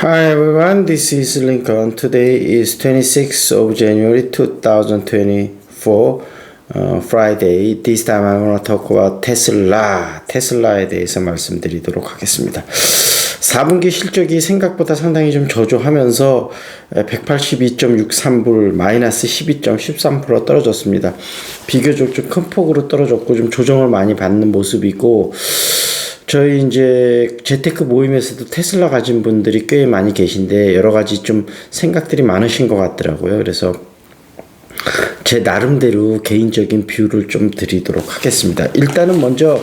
Hi everyone, this is Lincoln. Today is 26th of January 2024, Friday. This time I'm going to talk about 테슬라에 대해서 말씀드리도록 하겠습니다. 4분기 실적이 생각보다 상당히 좀 저조하면서 182.63불 마이너스 12.13% 떨어졌습니다. 비교적 좀 큰 폭으로 떨어졌고 좀 조정을 많이 받는 모습이고, 저희 이제 재테크 모임에서도 테슬라 가진 분들이 꽤 많이 계신데 여러 가지 좀 생각들이 많으신 것 같더라고요. 그래서 제 나름대로 개인적인 뷰를 좀 드리도록 하겠습니다. 일단은 먼저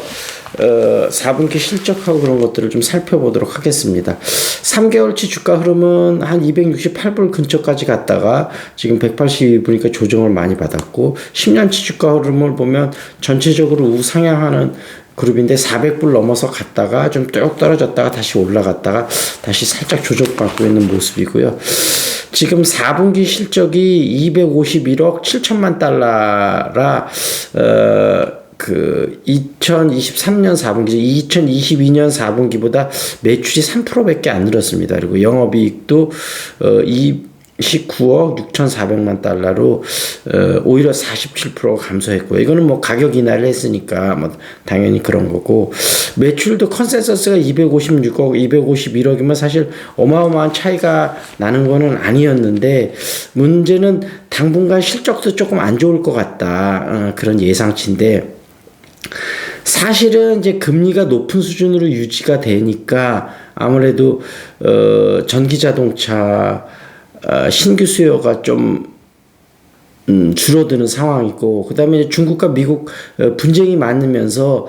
4분기 실적하고 그런 것들을 좀 살펴보도록 하겠습니다. 3개월치 주가 흐름은 한 268불 근처까지 갔다가 지금 182불이니까 조정을 많이 받았고, 10년치 주가 흐름을 보면 전체적으로 우상향하는 그룹인데 400불 넘어서 갔다가 좀 쭉 떨어졌다가 다시 올라갔다가 다시 살짝 조정받고 있는 모습이고요. 지금 4분기 실적이 251억 7천만 달러라 2023년 4분기, 2022년 4분기보다 매출이 3%밖에 안 늘었습니다. 그리고 영업이익도 29억 6,400만 달러로 오히려 47% 감소했고요. 이거는 뭐 가격 인하를 했으니까 뭐 당연히 그런 거고, 매출도 컨센서스가 256억 251억이면 사실 어마어마한 차이가 나는 거는 아니었는데, 문제는 당분간 실적도 조금 안 좋을 것 같다, 그런 예상치인데, 사실은 이제 금리가 높은 수준으로 유지가 되니까 아무래도 전기자동차 신규 수요가 좀 줄어드는 상황이고, 그 다음에 중국과 미국 분쟁이 많으면서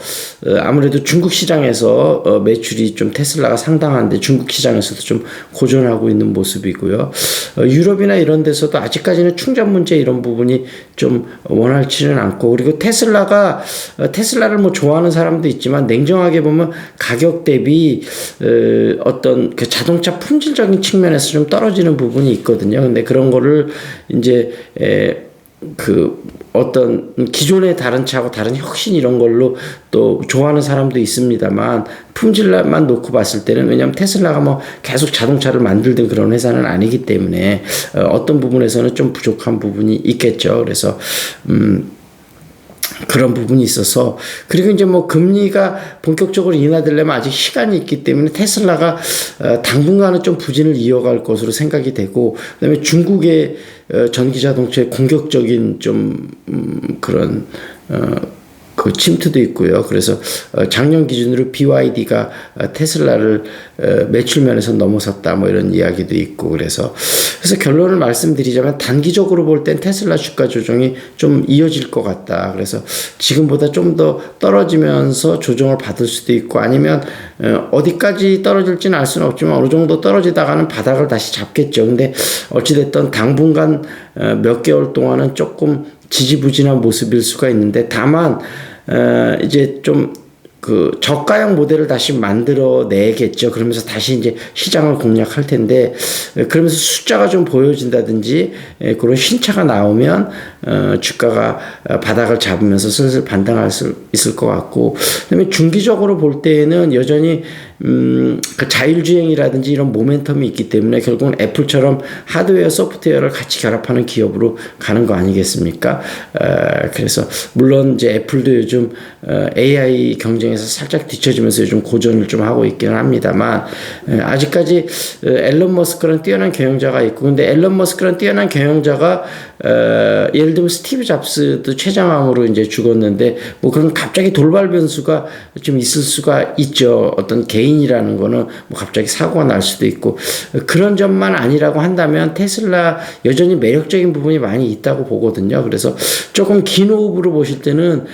아무래도 중국 시장에서 매출이 좀 테슬라가 상당한데 중국 시장에서도 좀 고전하고 있는 모습이고요. 유럽이나 이런 데서도 아직까지는 충전 문제 이런 부분이 좀 원활치는 않고, 그리고 테슬라를 뭐 좋아하는 사람도 있지만 냉정하게 보면 가격 대비 어떤 그 자동차 품질적인 측면에서 좀 떨어지는 부분이 있거든요. 근데 그런 거를 이제 어떤 기존의 다른 차하고 다른 혁신 이런 걸로 또 좋아하는 사람도 있습니다만, 품질만 놓고 봤을 때는, 왜냐하면 테슬라가 뭐 계속 자동차를 만들던 그런 회사는 아니기 때문에 어떤 부분에서는 좀 부족한 부분이 있겠죠. 그래서 그런 부분이 있어서, 그리고 이제 뭐 금리가 본격적으로 인하되려면 아직 시간이 있기 때문에 테슬라가 당분간은 좀 부진을 이어갈 것으로 생각이 되고, 그다음에 중국의 전기자동차의 공격적인 좀 그런 그 침투도 있고요. 그래서 작년 기준으로 BYD가 테슬라를 매출 면에서 넘어섰다 뭐 이런 이야기도 있고, 그래서 결론을 말씀드리자면 단기적으로 볼 땐 테슬라 주가 조정이 좀 이어질 것 같다. 그래서 지금보다 좀 더 떨어지면서 조정을 받을 수도 있고, 아니면 어디까지 떨어질지는 알 수는 없지만 어느 정도 떨어지다가는 바닥을 다시 잡겠죠. 근데 어찌됐든 당분간 몇 개월 동안은 조금 지지부진한 모습일 수가 있는데, 다만 이제 좀 저가형 모델을 다시 만들어내겠죠. 그러면서 다시 이제 시장을 공략할 텐데, 그러면서 숫자가 좀 보여진다든지 그런 신차가 나오면 주가가 바닥을 잡으면서 슬슬 반등할 수 있을 것 같고, 그다음에 중기적으로 볼 때에는 여전히 그 자율주행이라든지 이런 모멘텀이 있기 때문에 결국은 애플처럼 하드웨어 소프트웨어를 같이 결합하는 기업으로 가는 거 아니겠습니까? 그래서 물론 이제 애플도 요즘 AI 경쟁에서 살짝 뒤처지면서 요즘 고전을 좀 하고 있기는 합니다만, 아직까지 앨런 머스크라는 뛰어난 경영자가 있고, 근데 앨런 머스크라는 뛰어난 경영자가 예를 들면 스티브 잡스도 췌장암으로 이제 죽었는데, 뭐 그런 갑자기 돌발 변수가 좀 있을 수가 있죠. 어떤 개인이라는 거는 뭐 갑자기 사고가 날 수도 있고, 그런 점만 아니라고 한다면 테슬라 여전히 매력적인 부분이 많이 있다고 보거든요. 그래서 조금 긴 호흡으로 보실 때는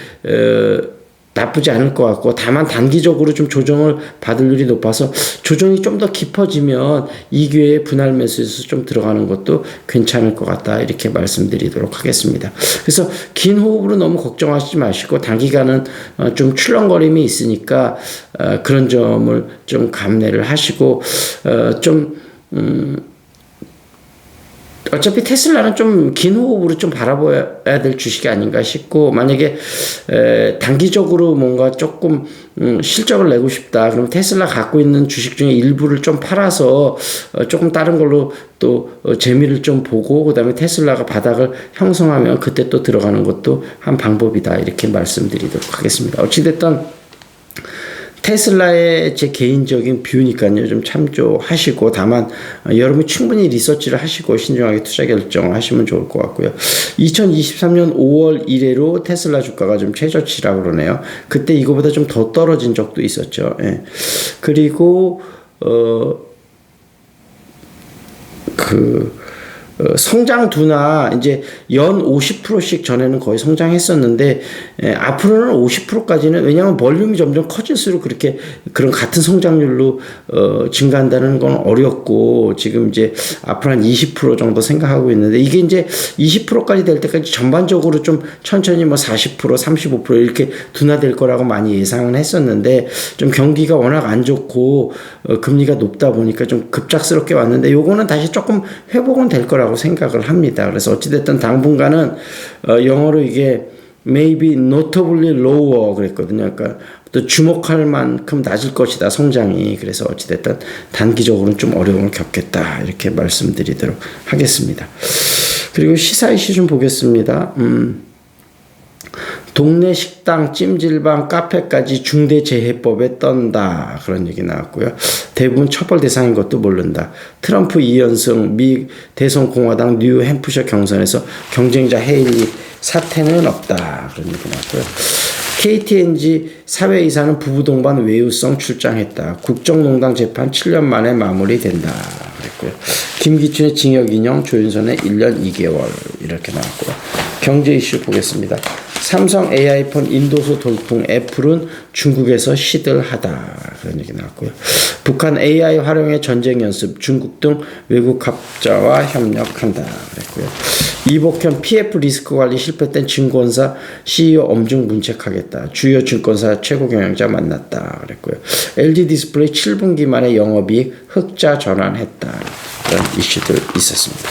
나쁘지 않을 것 같고, 다만 단기적으로 좀 조정을 받을 일이 높아서 조정이 좀 더 깊어지면 이 기회에 분할 매수에서 좀 들어가는 것도 괜찮을 것 같다, 이렇게 말씀드리도록 하겠습니다. 그래서 긴 호흡으로 너무 걱정하시지 마시고, 단기간은 좀 출렁거림이 있으니까 그런 점을 좀 감내를 하시고, 어차피 테슬라는 좀 긴 호흡으로 좀 바라봐야 될 주식이 아닌가 싶고, 만약에 단기적으로 뭔가 조금 실적을 내고 싶다 그러면 테슬라 갖고 있는 주식 중에 일부를 좀 팔아서 조금 다른 걸로 또 재미를 좀 보고, 그다음에 테슬라가 바닥을 형성하면 그때 또 들어가는 것도 한 방법이다, 이렇게 말씀드리도록 하겠습니다. 어찌됐든 테슬라의 제 개인적인 뷰니까요, 좀 참조하시고, 다만 여러분이 충분히 리서치를 하시고 신중하게 투자 결정을 하시면 좋을 것 같고요. 2023년 5월 이래로 테슬라 주가가 좀 최저치라고 그러네요. 그때 이거보다 좀 더 떨어진 적도 있었죠. 예. 그리고 성장 둔화, 이제 연 50%씩 전에는 거의 성장했었는데, 앞으로는 50%까지는, 왜냐하면 볼륨이 점점 커질수록 그렇게 그런 같은 성장률로 증가한다는 건 어렵고, 지금 이제 앞으로 한 20% 정도 생각하고 있는데, 이게 이제 20%까지 될 때까지 전반적으로 좀 천천히 뭐 40%, 35% 이렇게 둔화될 거라고 많이 예상은 했었는데, 좀 경기가 워낙 안 좋고 금리가 높다 보니까 좀 급작스럽게 왔는데, 요거는 다시 조금 회복은 될 거라고 생각을 합니다. 그래서 어찌됐든 당분간은 영어로 이게 maybe notably lower 그랬거든요. 그러니까 또 주목할 만큼 낮을 것이다, 성장이. 그래서 어찌됐든 단기적으로는 좀 어려움을 겪겠다, 이렇게 말씀드리도록 하겠습니다. 그리고 시사 이슈 좀 보겠습니다. 동네 식당, 찜질방, 카페까지 중대재해법에 떤다, 그런 얘기 나왔고요. 대부분 처벌 대상인 것도 모른다. 트럼프 2연승, 미 대선 공화당 뉴햄프셔 경선에서 경쟁자 헤일리 사퇴는 없다, 그런 얘기 나왔고요. KTNG 사회이사는 부부 동반 외유성 출장했다. 국정농단 재판 7년 만에 마무리된다, 그랬고요. 김기춘의 징역 인형, 조윤선의 1년 2개월, 이렇게 나왔고요. 경제 이슈 보겠습니다. 삼성 AI폰 인도소 돌풍, 애플은 중국에서 시들하다, 그런 얘기 나왔고요. 북한 AI 활용의 전쟁 연습, 중국 등 외국 학자와 협력한다, 그랬고요. 이복현 PF 리스크 관리 실패된 증권사 CEO 엄중 문책하겠다. 주요 증권사 최고 경영자 만났다, 그랬고요. LG 디스플레이 7분기 만에 영업이익 흑자 전환했다, 그런 이슈들 있었습니다.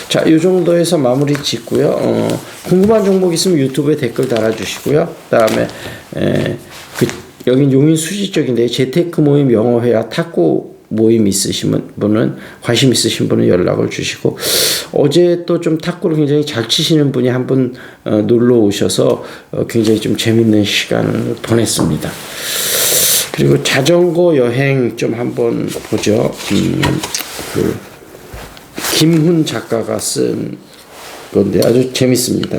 자, 이 정도에서 마무리 짓고요. 궁금한 종목 있으면 유튜브에 댓글 달아주시고요. 그다음에 여긴 용인 수지적인데 재테크 모임, 영어회화, 탁구 모임 있으신 분은, 관심 있으신 분은 연락을 주시고, 어제 또 좀 탁구를 굉장히 잘 치시는 분이 한 분 놀러 오셔서 굉장히 좀 재밌는 시간을 보냈습니다. 그리고 자전거 여행 좀 한번 보죠. 김훈 작가가 쓴 건데 아주 재밌습니다.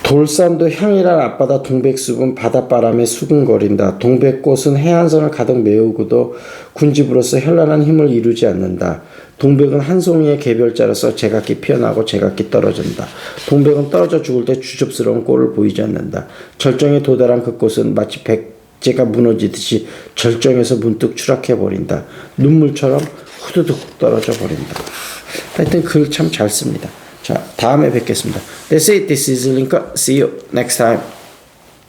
돌산도 향이란 앞바다 동백숲은 바닷바람에 수근거린다. 동백꽃은 해안선을 가득 메우고도 군집으로서 현란한 힘을 이루지 않는다. 동백은 한 송이의 개별자로서 제각기 피어나고 제각기 떨어진다. 동백은 떨어져 죽을 때 주접스러운 꼴을 보이지 않는다. 절정에 도달한 그 꽃은 마치 백제가 무너지듯이 절정에서 문득 추락해버린다. 눈물처럼 후두둑 떨어져 버린다. 하여튼 글 참 잘 씁니다. 자, 다음에 뵙겠습니다. That's it. This is Lincoln. See you next time.